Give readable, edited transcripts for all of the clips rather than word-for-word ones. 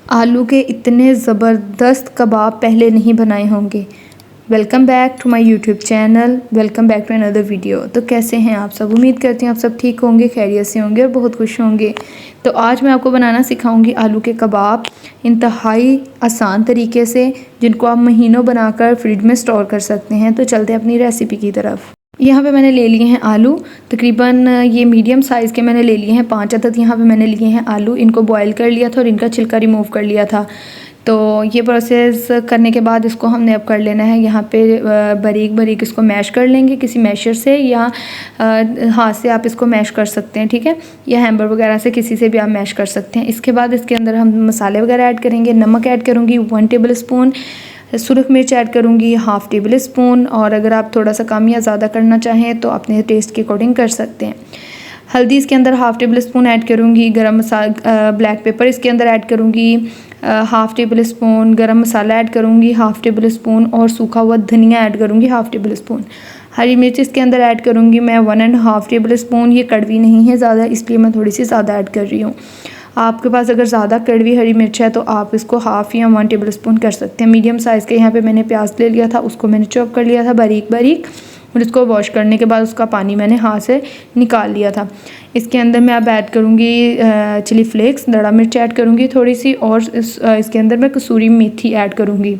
आलू के इतने ज़बरदस्त कबाब पहले नहीं बनाए होंगे। Welcome back to my YouTube channel, welcome back to another video. तो कैसे हैं आप सब? उम्मीद करती हूँ आप सब ठीक होंगे, खैरियत से होंगे और बहुत खुश होंगे। तो आज मैं आपको बनाना सिखाऊंगी आलू के कबाब इंतहाई आसान तरीके से, जिनको आप महीनों बनाकर फ्रिज में स्टोर कर सकते हैं। तो चलते हैं अपनी रेसिपी की तरफ। यहाँ पे मैंने ले लिए हैं आलू, तकरीबन ये मीडियम साइज़ के मैंने ले लिए हैं 5 अदद। यहाँ पे मैंने लिए हैं आलू, इनको बॉईल कर लिया था और इनका छिलका रिमूव कर लिया था। तो ये प्रोसेस करने के बाद इसको हमने अब कर लेना है यहाँ पे बारीक बारीक इसको मैश कर लेंगे किसी मैशर से, या हाथ से आप इसको मैश कर सकते हैं, ठीक है, या हैमर वगैरह से किसी से भी आप मैश कर सकते हैं। इसके बाद इसके अंदर हम मसाले वगैरह ऐड करेंगे। नमक ऐड करूँगी 1 टेबल स्पून, सुरख मिर्च ऐड करूँगी 1/2 टेबल स्पून, और अगर आप थोड़ा सा कम या ज़्यादा करना चाहें तो अपने टेस्ट के अकॉर्डिंग कर सकते हैं। हल्दी इसके अंदर 1/2 टेबल स्पून ऐड करूँगी। गरम मसाला ब्लैक पेपर इसके अंदर ऐड करूँगी 1/2 टेबल स्पून। गरम मसाला ऐड करूँगी 1/2 टेबल स्पून, और सूखा हुआ धनिया ऐड करूँगी 1/2 टेबल स्पून। हरी मिर्च इसके अंदर ऐड करूँगी मैं 1.5 टेबल स्पून। ये कड़वी नहीं है ज़्यादा, इसलिए मैं थोड़ी सी ज़्यादा ऐड कर रही हूँ। आपके पास अगर ज़्यादा कड़वी हरी मिर्च है तो आप इसको 1/2 या 1 टेबल स्पून कर सकते हैं। मीडियम साइज़ के यहाँ पे मैंने प्याज ले लिया था, उसको मैंने चॉप कर लिया था बारीक बारीक, और इसको वॉश करने के बाद उसका पानी मैंने हाथ से निकाल लिया था। इसके अंदर मैं अब ऐड करूँगी चिली फ्लेक्स, दड़ा मिर्च ऐड करूँगी थोड़ी सी, और इसके अंदर मैं कसूरी मेथी ऐड करूँगी।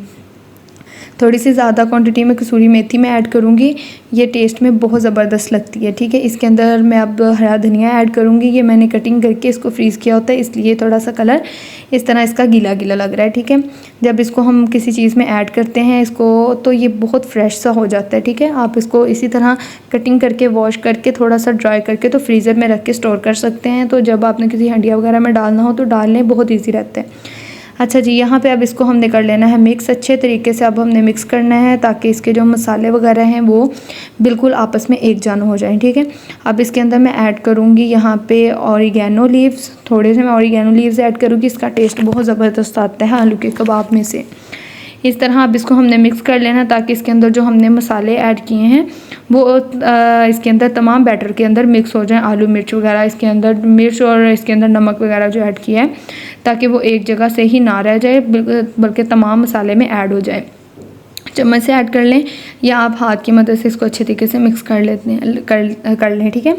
थोड़ी सी ज़्यादा क्वांटिटी में कसूरी मेथी मैं ऐड करूँगी, ये टेस्ट में बहुत ज़बरदस्त लगती है, ठीक है। इसके अंदर मैं अब हरा धनिया ऐड करूँगी। ये मैंने कटिंग करके इसको फ्रीज़ किया होता है, इसलिए थोड़ा सा कलर इस तरह इसका गीला गीला लग रहा है, ठीक है। जब इसको हम किसी चीज़ में ऐड करते हैं इसको, तो ये बहुत फ्रेश सा हो जाता है, ठीक है। आप इसको इसी तरह कटिंग करके वॉश करके थोड़ा सा ड्राई करके तो फ्रीज़र में रख के स्टोर कर सकते हैं। तो जब आपने किसी हंडिया वगैरह में डालना हो तो डाल लें, बहुत ईजी रहता है। अच्छा जी, यहाँ पे अब इसको हमने कर लेना है मिक्स अच्छे तरीके से। अब हमने मिक्स करना है ताकि इसके जो मसाले वगैरह हैं वो बिल्कुल आपस में एक जान हो जाएं, ठीक है। अब इसके अंदर मैं ऐड करूँगी यहाँ पे ऑरिगेनो लीव्स, थोड़े से मैं ऑरिगेनो लीव्स ऐड करूँगी। इसका टेस्ट बहुत ज़बरदस्त आता है आलू के कबाब में से। इस तरह अब इसको हमने मिक्स कर लेना ताकि इसके अंदर जो हमने मसाले ऐड किए हैं वो इसके अंदर तमाम बैटर के अंदर मिक्स हो जाएं। आलू मिर्च वगैरह इसके अंदर, मिर्च और इसके अंदर नमक वगैरह जो ऐड किया है, ताकि वो एक जगह से ही ना रह जाए, बल्कि तमाम मसाले में ऐड हो जाए। चम्मच से ऐड कर लें या आप हाथ की मदद से इसको अच्छे तरीके से मिक्स कर लेते हैं, कर लें, ठीक है।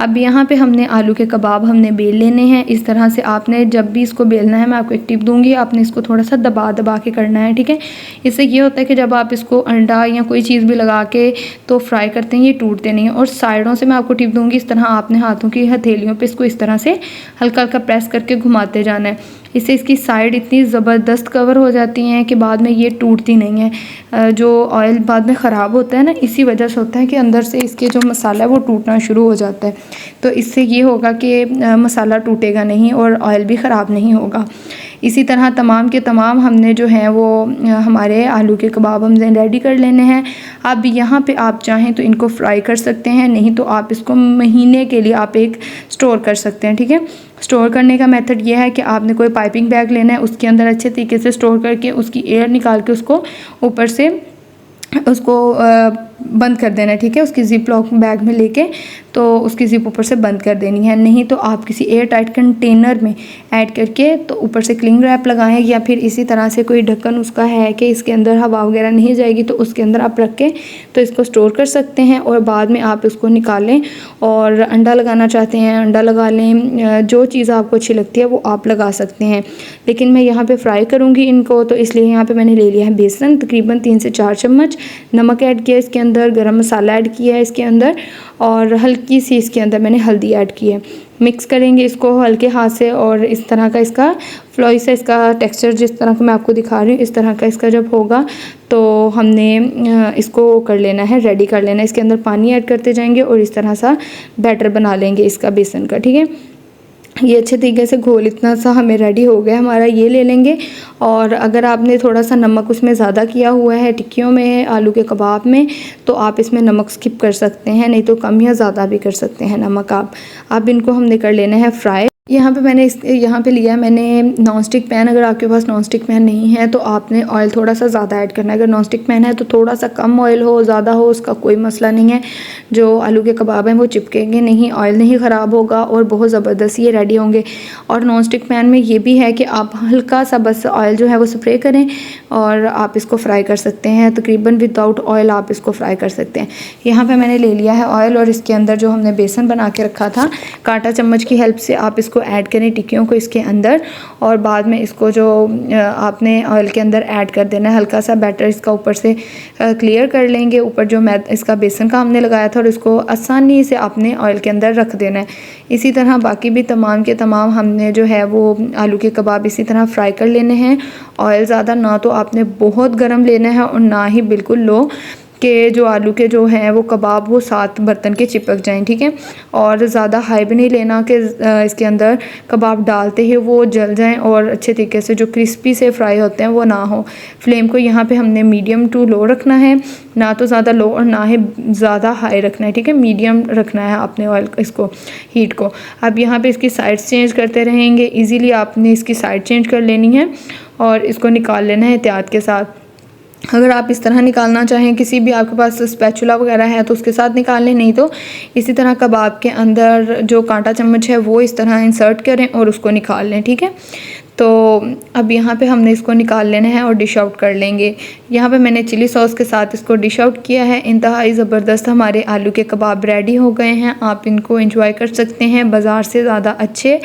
अब यहाँ पे हमने आलू के कबाब हमने बेल लेने हैं। इस तरह से आपने जब भी इसको बेलना है, मैं आपको एक टिप दूंगी, आपने इसको थोड़ा सा दबा दबा के करना है, ठीक है। इससे ये होता है कि जब आप इसको अंडा या कोई चीज़ भी लगा के तो फ्राई करते हैं, ये टूटते नहीं हैं। और साइडों से मैं आपको टिप दूँगी, इस तरह आपने हाथों की हथेलियों पर इसको इस तरह से हल्का हल्का प्रेस करके घुमाते जाना है। इससे इसकी साइड इतनी ज़बरदस्त कवर हो जाती हैं कि बाद में ये टूटती नहीं है। जो ऑयल बाद में ख़राब होता है ना, इसी वजह से होता है कि अंदर से इसके जो मसाला है वो टूटना शुरू हो जाता है। तो इससे ये होगा कि मसाला टूटेगा नहीं और ऑयल भी ख़राब नहीं होगा। इसी तरह तमाम के तमाम हमने जो है वो हमारे आलू के कबाब हमने रेडी कर लेने हैं। अब यहाँ पे आप चाहें तो इनको फ्राई कर सकते हैं, नहीं तो आप इसको महीने के लिए आप एक स्टोर कर सकते हैं, ठीक है। स्टोर करने का मेथड ये है कि आपने कोई पाइपिंग बैग लेना है, उसके अंदर अच्छे तरीके से स्टोर करके उसकी एयर निकाल के उसको ऊपर से उसको बंद कर देना है, ठीक है। उसकी जिप लॉक बैग में लेके तो उसकी जिप ऊपर से बंद कर देनी है। नहीं तो आप किसी एयर टाइट कंटेनर में ऐड करके तो ऊपर से क्लिंग रैप लगाएं, या फिर इसी तरह से कोई ढक्कन उसका है कि इसके अंदर हवा वगैरह नहीं जाएगी, तो उसके अंदर आप रख के तो इसको स्टोर कर सकते हैं। और बाद में आप इसको निकालें और अंडा लगाना चाहते हैं अंडा लगा लें, जो चीज़ आपको अच्छी लगती है वो आप लगा सकते हैं। लेकिन मैं यहाँ पर फ्राई करूँगी इनको, तो इसलिए यहाँ पर मैंने ले लिया है बेसन, तकरीबन 3 से 4 चम्मच। नमक ऐड किया इसके अंदर, गरम मसाला ऐड किया है इसके अंदर, और हल्की सी इसके अंदर मैंने हल्दी ऐड की है। मिक्स करेंगे इसको हल्के हाथ से, और इस तरह का इसका फ्लोई से इसका टेक्सचर जिस तरह का मैं आपको दिखा रही हूँ, इस तरह का इसका जब होगा तो हमने इसको कर लेना है, रेडी कर लेना है। इसके अंदर पानी ऐड करते जाएंगे और इस तरह सा बैटर बना लेंगे इसका बेसन का, ठीक है। ये अच्छे तरीके से घोल इतना सा हमें रेडी हो गया हमारा, ये ले लेंगे। और अगर आपने थोड़ा सा नमक उसमें ज़्यादा किया हुआ है टिक्कियों में, आलू के कबाब में, तो आप इसमें नमक स्किप कर सकते हैं, नहीं तो कम या ज़्यादा भी कर सकते हैं नमक आप। अब इनको हमने कर लेना है फ्राई। यहाँ पे मैंने यहाँ पे लिया है मैंने नॉन स्टिक पैन। अगर आपके पास नॉन स्टिक पैन नहीं है तो आपने ऑयल थोड़ा सा ज़्यादा ऐड करना है। अगर नॉन स्टिक पैन है तो थोड़ा सा कम ऑयल हो ज़्यादा हो उसका कोई मसला नहीं है। जो आलू के कबाब हैं वो चिपकेंगे नहीं, ऑयल नहीं ख़राब होगा और बहुत ज़बरदस्त ये रेडी होंगे। और नॉन स्टिक पैन में ये भी है कि आप हल्का सा बस ऑयल जो है वो स्प्रे करें और आप इसको फ्राई कर सकते हैं। तकरीबन विदाउट ऑयल आप इसको फ्राई कर सकते हैं। यहाँ पे मैंने ले लिया है ऑयल और इसके अंदर जो हमने बेसन बना के रखा था, कांटा चम्मच की हेल्प से आप इसको ऐड करें टिक्कियों को इसके अंदर, और बाद में इसको जो आपने ऑयल के अंदर ऐड कर देना है। हल्का सा बैटर इसका ऊपर से क्लियर कर लेंगे, ऊपर जो इसका बेसन का हमने लगाया था, और इसको आसानी से आपने ऑयल के अंदर रख देना है। इसी तरह बाकी भी तमाम के तमाम हमने जो है वो आलू के कबाब इसी तरह फ्राई कर लेने हैं। ऑयल ज़्यादा ना तो आपने बहुत गर्म लेना है और ना ही बिल्कुल लो कि जो आलू के जो हैं वो कबाब वो साथ बर्तन के चिपक जाएं, ठीक है। और ज़्यादा हाई भी नहीं लेना कि इसके अंदर कबाब डालते ही वो जल जाएं और अच्छे तरीके से जो क्रिस्पी से फ्राई होते हैं वो ना हो। फ्लेम को यहाँ पे हमने मीडियम टू लो रखना है, ना तो ज़्यादा लो और ना ही ज़्यादा हाई रखना है, ठीक है। मीडियम रखना है आपने ऑयल इसको हीट को। अब यहाँ पे इसकी साइड्स चेंज करते रहेंगे। इजीली आपने इसकी साइड चेंज कर लेनी है और इसको निकाल लेना है एहतियात के साथ। अगर आप इस तरह निकालना चाहें, किसी भी आपके पास स्पैचुला वगैरह है तो उसके साथ निकाल लें, नहीं तो इसी तरह कबाब के अंदर जो कांटा चम्मच है वो इस तरह इंसर्ट करें और उसको निकाल लें, ठीक है। तो अब यहाँ पे हमने इसको निकाल लेना है और डिश आउट कर लेंगे। यहाँ पे मैंने चिली सॉस के साथ इसको डिश आउट किया है। इंतहाई ज़बरदस्त हमारे आलू के कबाब रेडी हो गए हैं। आप इनको एंजॉय कर सकते हैं, बाज़ार से ज़्यादा अच्छे,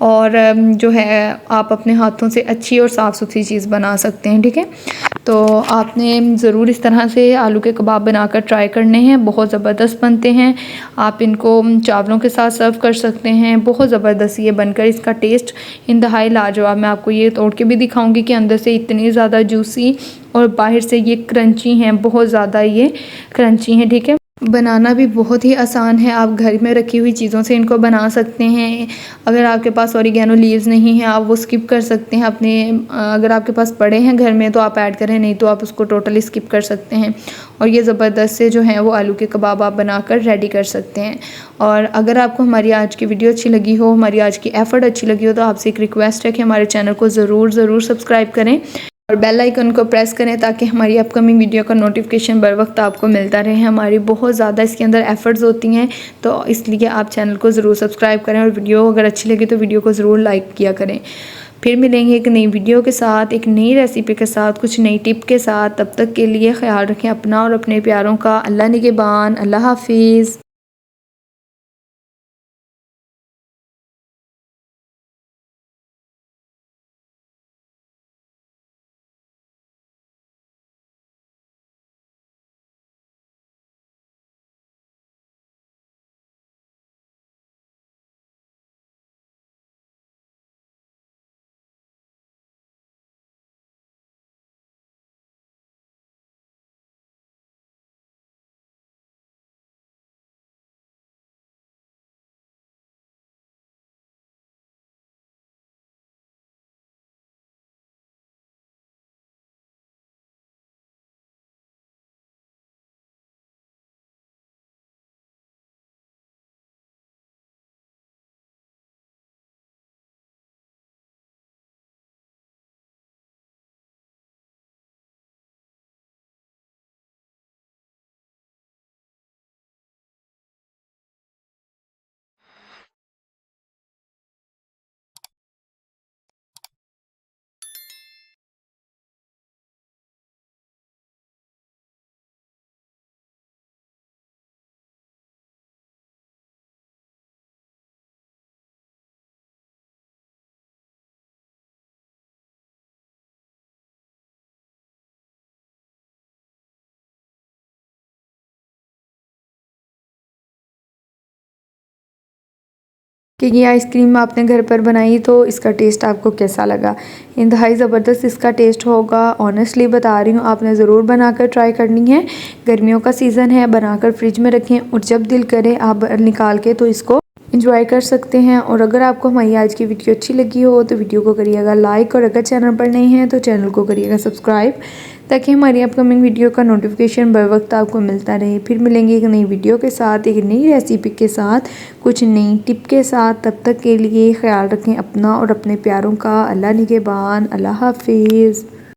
और जो है आप अपने हाथों से अच्छी और साफ़ सुथरी चीज़ बना सकते हैं, ठीक है। तो आपने ज़रूर इस तरह से आलू के कबाब बनाकर ट्राई करने हैं, बहुत ज़बरदस्त बनते हैं। आप इनको चावलों के साथ सर्व कर सकते हैं, बहुत ज़बरदस्त ये बनकर, इसका टेस्ट इंतहाई लाजवाब। मैं आपको ये तोड़ के भी दिखाऊंगी कि अंदर से इतनी ज़्यादा जूसी और बाहर से ये क्रंची हैं, बहुत ज़्यादा ये क्रंची हैं, ठीक है। बनाना भी बहुत ही आसान है, आप घर में रखी हुई चीज़ों से इनको बना सकते हैं। अगर आपके पास ऑरिगेनो लीव्स नहीं है आप वो स्किप कर सकते हैं अपने, अगर आपके पास पड़े हैं घर में तो आप ऐड करें, नहीं तो आप उसको टोटली स्किप कर सकते हैं। और ये ज़बरदस्त से जो है वो आलू के कबाब आप बनाकर रेडी कर सकते हैं। और अगर आपको हमारी आज की वीडियो अच्छी लगी हो, हमारी आज की एफ़र्ट अच्छी लगी हो, तो आपसे एक रिक्वेस्ट है कि हमारे चैनल को ज़रूर सब्सक्राइब करें और बेल आइकन को प्रेस करें ताकि हमारी अपकमिंग वीडियो का नोटिफिकेशन बर वक्त आपको मिलता रहे। हमारी बहुत ज़्यादा इसके अंदर एफर्ट्स होती हैं, तो इसलिए आप चैनल को ज़रूर सब्सक्राइब करें और वीडियो अगर अच्छी लगी तो वीडियो को ज़रूर लाइक किया करें। फिर मिलेंगे एक नई वीडियो के साथ, एक नई रेसिपी के साथ, कुछ नई टिप के साथ। तब तक के लिए ख्याल रखें अपना और अपने प्यारों का। अल्लाह निगहबान, अल्लाह हाफिज़। कि ये आइसक्रीम आपने घर पर बनाई तो इसका टेस्ट आपको कैसा लगा। इंतहाई ज़बरदस्त इसका टेस्ट होगा, ऑनेस्टली बता रही हूँ। आपने ज़रूर बनाकर ट्राई करनी है। गर्मियों का सीज़न है, बनाकर फ्रिज में रखें और जब दिल करे आप निकाल के तो इसको इंजॉय कर सकते हैं। और अगर आपको हमारी आज की वीडियो अच्छी लगी हो तो वीडियो को करिएगा लाइक, और अगर चैनल पर नहीं है तो चैनल को करिएगा सब्सक्राइब ताकि हमारी अपकमिंग वीडियो का नोटिफिकेशन बर वक्त आपको मिलता रहे। फिर मिलेंगे एक नई वीडियो के साथ, एक नई रेसिपी के साथ, कुछ नई टिप के साथ। तब तक के लिए ख्याल रखें अपना और अपने प्यारों का। अल्लाह निगहबान। अल्लाह हाफिज़।